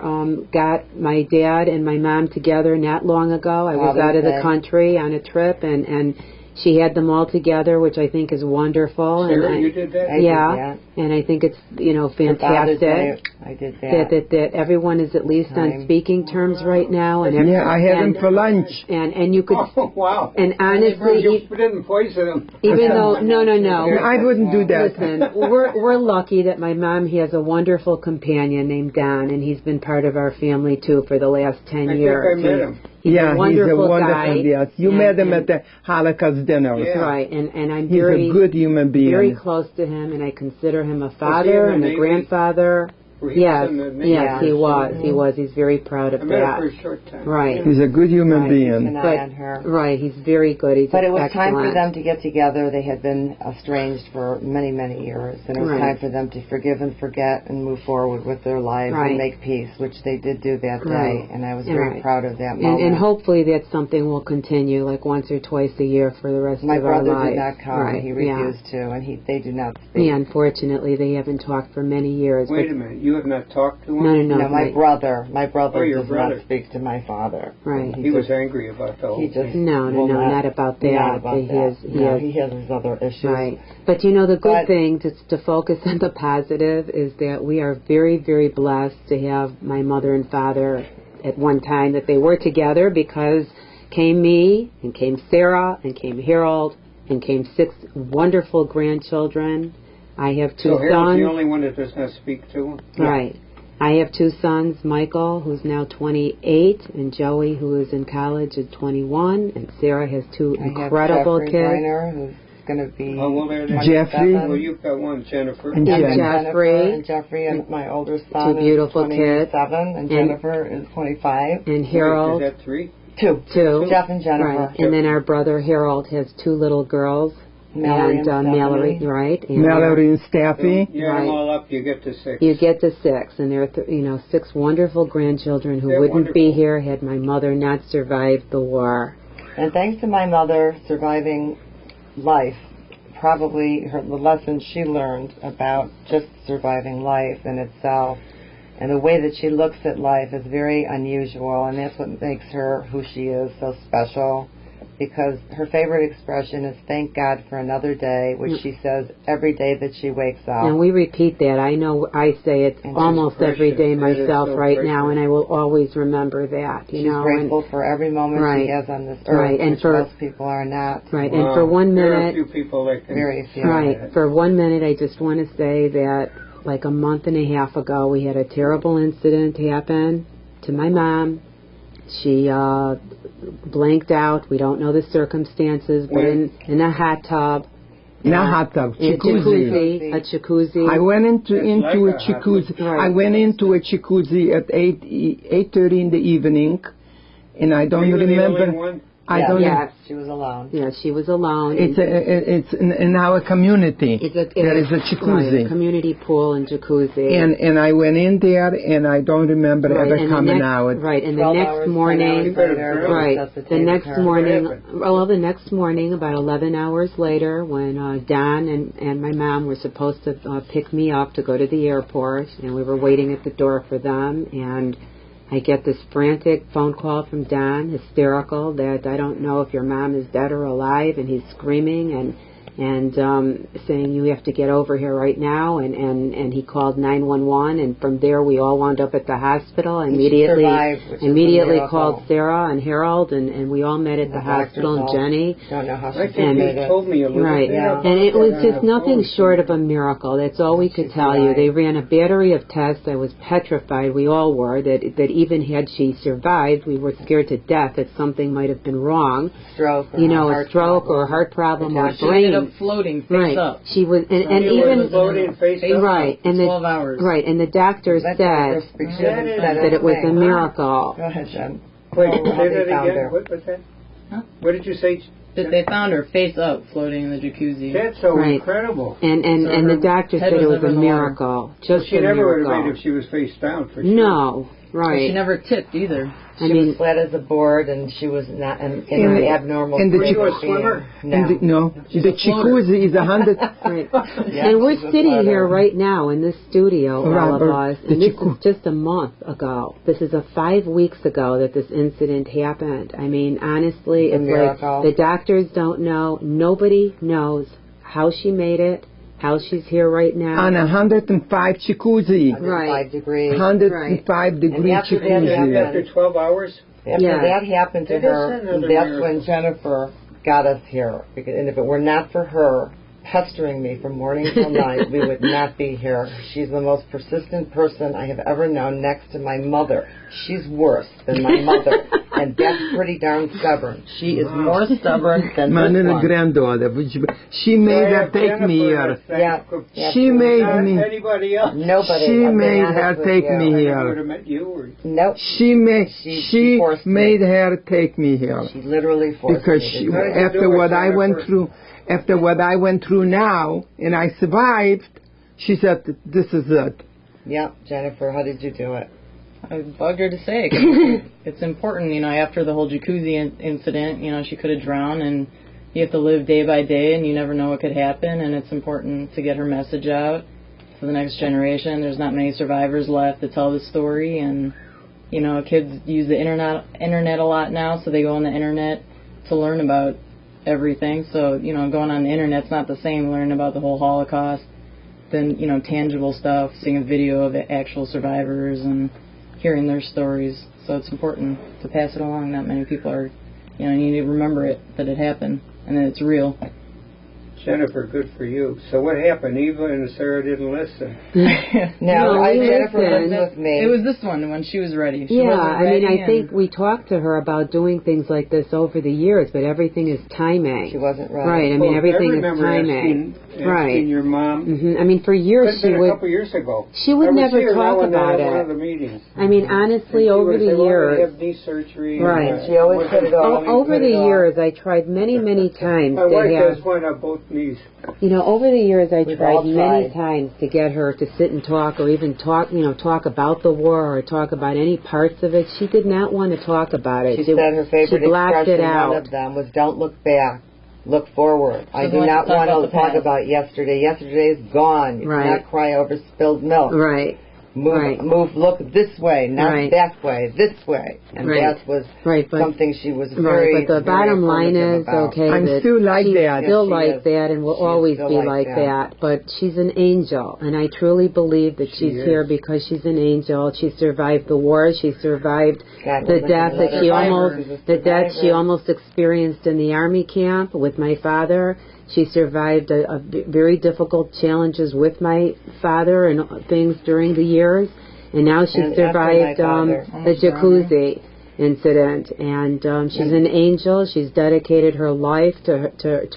got my dad and my mom together not long ago. I was out of the country on a trip, and she had them all together, which I think is wonderful. Sarah, and you did that? I did that. And I think it's fantastic. I did that. That everyone is at least on speaking terms right now, and I had them for lunch. And you could. Oh, wow. And honestly, you didn't poison them. even though no. I wouldn't do that. Listen, we're lucky that my mom has a wonderful companion named Don, and he's been part of our family too for the last 10 years. I think I met him. He's a wonderful guy. Yes. You met him at the Holocaust dinner. Yeah. Right, and I'm He's very a good human being. very close to him, and I consider him a father and a grandfather. Yes, he was. He was. He's very proud of I met him that. for a short time. Right. He's a good human Keep being. an eye on her. Right, he's very good. He's But it was excellent. time for them to get together. They had been estranged for many, many years. And it was time for them to forgive and forget and move forward with their lives and make peace, which they did do that day. And I was very proud of that moment. And hopefully that's something we'll continue, like once or twice a year for the rest of our lives. My brother did not come. Right. He refused to, and they do not speak. Yeah, unfortunately, they haven't talked for many years. Wait a minute. You have not talked to him? No, my brother does brother. not speak to my father. Right. He was angry about the whole thing. No, not about that. Not about that. He has his other issues. Right. But the good thing, to focus on the positive, is that we are very, very blessed to have my mother and father at one time, that they were together, because came me, and came Sarah, and came Harold, and came 6 wonderful grandchildren. I have 2 so sons. Harold's the only one that does not speak to him? Right. I have 2 sons, Michael, who's now 28, and Joey, who is in college at 21, and Sarah has 2 incredible kids. Griner, who's going to be Jeffrey. Well, you've got one, Jennifer. And Jeffrey, and my older son 2 beautiful is 27, kids. and Jennifer is 25. And Harold. Is that 3? 2. Jeff and Jennifer. Right. And then our brother Harold has 2 little girls. Mallory and Mallory, right? And Mallory and Staffy. You add them all up, you get to 6. You get to 6, and there are 6 wonderful grandchildren who wouldn't be here had my mother not survived the war. And thanks to my mother surviving life, probably the lessons she learned about just surviving life in itself, and the way that she looks at life is very unusual, and that's what makes her who she is, so special. Because her favorite expression is "thank God for another day," which she says every day that she wakes up. And we repeat that. I know I say it almost every day myself now, and I will always remember that. She's grateful for every moment she has on this earth, which most people are not. Right, and for 1 minute, there are a few people that can. Very few. Right, for 1 minute, I just want to say that, like a month and a half ago, we had a terrible incident happen to my mom. She blanked out. We don't know the circumstances, but in a hot tub. Not hot tub, jacuzzi. A jacuzzi. I went into a jacuzzi. I went into a jacuzzi at 8:30 in the evening, and I don't remember. Yes, she was alone. Yeah, she was alone. It's in our community. There is a jacuzzi. Right, a community pool and jacuzzi. And I went in there, and I don't remember ever coming out. Right, and the next morning, the next morning, about 11 hours later, when Don and my mom were supposed to pick me up to go to the airport, and we were waiting at the door for them, and I get this frantic phone call from Don, hysterical, that I don't know if your mom is dead or alive, and he's screaming and saying, you have to get over here right now, and he called 911, and from there we all wound up at the hospital. Immediately called Sarah and Harold, and we all met at the hospital, and Jenny. Don't know how she told me a little bit. And it was just nothing short of a miracle. That's all we could tell you. They ran a battery of tests. I was petrified. We all were, that even had she survived, we were scared to death that something might have been wrong. A stroke or a heart problem or brain. Floating face up. She was, and even floating face up. Right, and 12 hours. Right, and the doctor said that it was a miracle. Go ahead, Jen. Wait, say that again. What was that? What did you say? That they found her face up floating in the jacuzzi. That's so Right. incredible. And the doctor said head it was was a over the water. miracle. Just She a never would have miracle. made if she was face down, for sure. No, right. She never tipped either. She was flat as a board, and she was not in an abnormal. And the Were you a swimmer? No. The jacuzzi is 100. Right. Yeah, And we're she's a sitting floater. here right now in this studio, all of us, and this is just a month ago. This is 5 weeks ago that this incident happened. I mean, honestly, it's like the doctors don't know. Nobody knows how she made it, how she's here right now. On 105 jacuzzi. 105 degrees. 105 degree after that jacuzzi. After 12 hours? After that happened to It is her, another that's miracle. when Jennifer got us here. And if it were not for her pestering me from morning till night, we would not be here. She's the most persistent person I have ever known next to my mother. She's worse than my mother, and that's pretty darn stubborn. She is more stubborn than My this little one. granddaughter, she made her take me here. Yeah. She made me. Anybody else? Nobody. She I'll be made honest her with take you. me I here. would have met you. Or... Nope. She forced me. made her take me here She literally forced because me. she, How did you after do it, what I went Jennifer? through, after what I went through now, and I survived. She said, "This is it." Yep, Jennifer, how did you do it? I bugged her to say it 'cause it's important, after the whole jacuzzi incident, she could have drowned, and you have to live day by day, and you never know what could happen, and it's important to get her message out to the next generation. There's not many survivors left to tell the story, and, kids use the internet a lot now, so they go on the internet to learn about everything. So, going on the internet's not the same learning about the whole Holocaust than, tangible stuff, seeing a video of the actual survivors and hearing their stories. So it's important to pass it along. Not many people are, you need to remember it, that it happened, and that it's real. Jennifer, good for you. So what happened? Eva and Sarah didn't listen. No, Jennifer listened. was with me. It was this one when she was ready. She Yeah, wasn't I mean, ready I think we talked to her about doing things like this over the years, but everything is timing. She wasn't ready. Right, I mean, everything I is remember timing. asking your mom. I mean, for years It's she been a would. couple years ago. She would I never see her talk now and then about at one of it. the meetings. I mean, honestly, And she over would the say, well, years. I have knee surgery. Right. And, She always put it off. Over the years, I tried many, many times My wife to has have. one on both knees. Over the years, I We've all tried many tried. times to get her to sit and talk, or even talk about the war, or talk about any parts of it. She did not want to talk about it. She said her favorite she blocked it expression, out. one of them, was "Don't look back, look forward." I do like not to talk want about to the talk past. about yesterday. Yesterday is gone. You Right. cannot cry over spilled milk. Right. Move, look this way, not Right. that way, this way. And Right. that was Right, but something she was very, right, but the very bottom line affirmative is, about. okay, I'm that still like she's that. still Yes, she like is. that and will She is always still be like like that. that. But she's an angel, and I truly believe that she's is. here because she's an angel. She survived the war. She survived God, the look death at that her. she Survivor. She's a the death she survivor. almost experienced in the army camp with my father. She survived a very difficult challenges with my father and things during the years. And now she And after survived my father. the jacuzzi incident. And she's an angel. She's dedicated her life to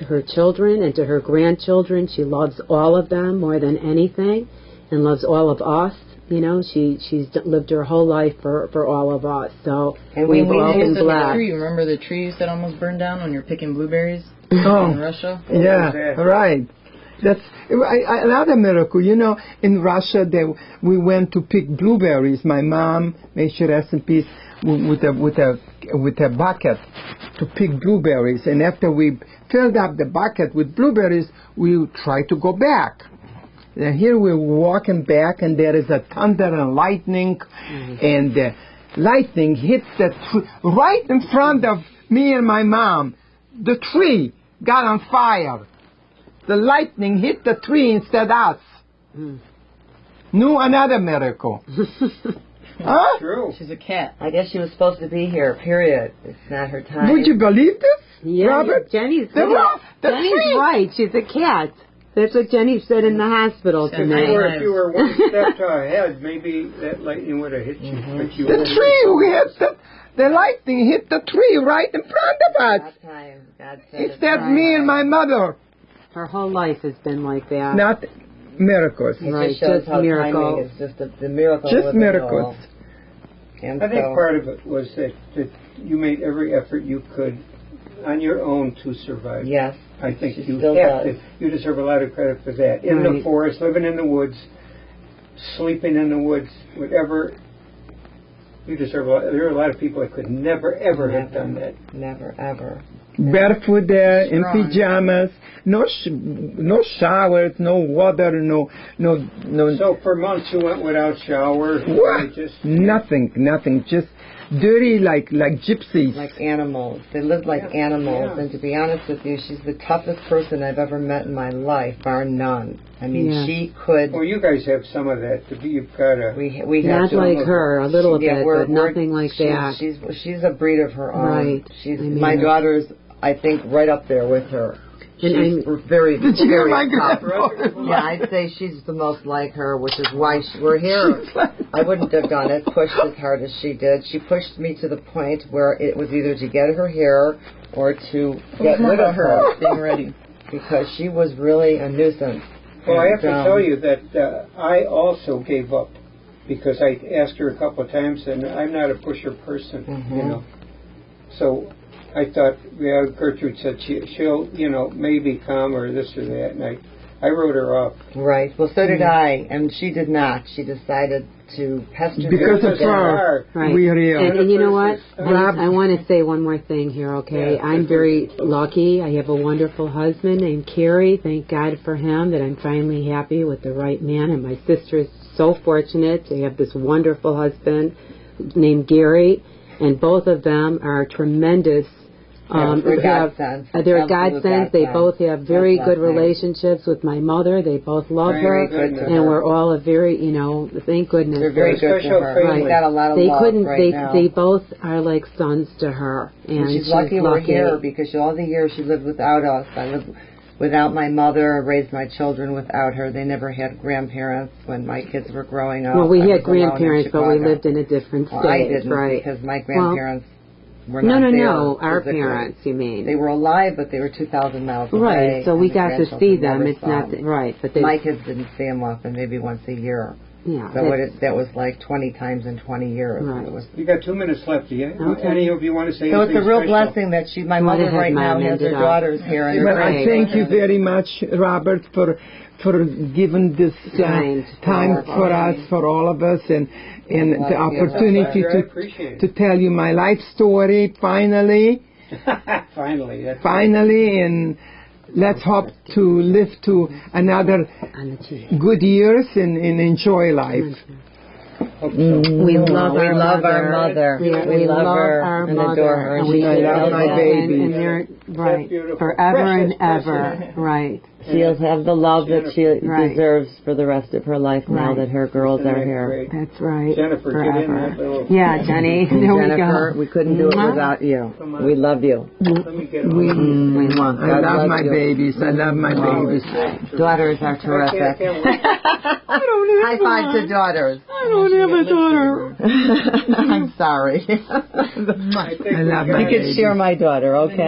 her children and to her grandchildren. She loves all of them more than anything and loves all of us. She's lived her whole life for all of us. So And we've we all been used to blessed. Tree. Remember the trees that almost burned down when you're picking blueberries Oh, in Russia? yeah, right. That's another miracle. In Russia, we went to pick blueberries. My mom, may she rest in peace, with a bucket to pick blueberries. And after we filled up the bucket with blueberries, we tried to go back. And here we're walking back, and there is a thunder and lightning, and the lightning hit the tree right in front of me and my mom. The tree got on fire. The lightning hit the tree instead of us. Knew another miracle. Huh? True. She's a cat. I guess she was supposed to be here, period. It's not her time. Would you believe this, Yeah, Robert? Jenny's The Jenny's tree. right. She's a cat. That's what Jenny said in the hospital to me. Or if you were one step ahead, maybe that lightning would have hit you. But you The tree hit the lightning hit the tree right in front of us. That time, God said Instead me and my mother. Her whole life has been like that. Not miracles. It Right, just shows just how miracles. timing is just the miracle. Just of it miracles. all. And I think so, part of it was that you made every effort you could on your own to survive. Yes. I think She you still have does. to. You deserve a lot of credit for that. In the forest, living in the woods, sleeping in the woods, whatever. You deserve a lot. There are a lot of people that could never, ever have done that. Never, ever. Barefoot there, in pajamas, no showers, no water, no. So for months you went without shower. What? Nothing. Just dirty like gypsies. Like animals. They lived like animals. And to be honest with you, she's the toughest person I've ever met in my life, bar none. I mean, she could. Well, you guys have some of that. You've got a. We not have like her, a little bit, but nothing like that. She's a breed of her own. Right. My daughter's, I think, right up there with her. She's very tough. Yeah, I'd say she's the most like her, which is why we're here. I wouldn't have done it, pushed as hard as she did. She pushed me to the point where it was either to get her here or to get rid of her. Being ready. Because she was really a nuisance. Well, I have to tell you that I also gave up because I asked her a couple of times, and I'm not a pusher person, you know. So I thought, Gertrude said she'll, maybe come or this or that, and I wrote her off. Right. Well, so did I, and she did not. She decided to pester me. Because of her, we are here. And you know what? I want to say one more thing here, okay? Yeah, I'm very lucky. I have a wonderful husband named Kerry. Thank God for him that I'm finally happy with the right man. And my sister is so fortunate to have this wonderful husband named Gary. And both of them are tremendous. They're godsends. They're godsends. They both have very good relationships with my mother. They both love her, and we're all a very, thank goodness. They're very good to her. Right. They got a lot of love now. They both are like sons to her, and she's lucky we're here because all the years she lived without us. I lived without my mother. I raised my children without her. They never had grandparents when my kids were growing up. Well, we had grandparents, but we lived in a different state. I didn't, because my grandparents. No, our parents, you mean. They were alive, but they were 2,000 miles away. Right, so we got to see them. It's not, right. But my kids didn't see them often, maybe once a year. Yeah. So that was like 20 times in 20 years. Right. You got 2 minutes left. Do you? Any of you want to say so anything it's a real special? blessing that my mother right now has her daughters here. And but I thank you very much, Robert, for giving this time for us, for all of us, and the opportunity to tell you my life story finally. Finally, and let's hope to live to another good years and enjoy life. We love our mother. We love her and adore her. And we love my baby. And they're forever and ever. Right. She'll have the love that she deserves for the rest of her life now that her girls are here. That's right. Jennifer, forever. get in that little... Yeah, Jenny. There Jennifer, we couldn't do it without you. We love you. Let me get I love my babies. I love my babies. Daughters are terrific. High five to daughters. I don't have a daughter. I'm sorry. I love my You could share my daughter, okay?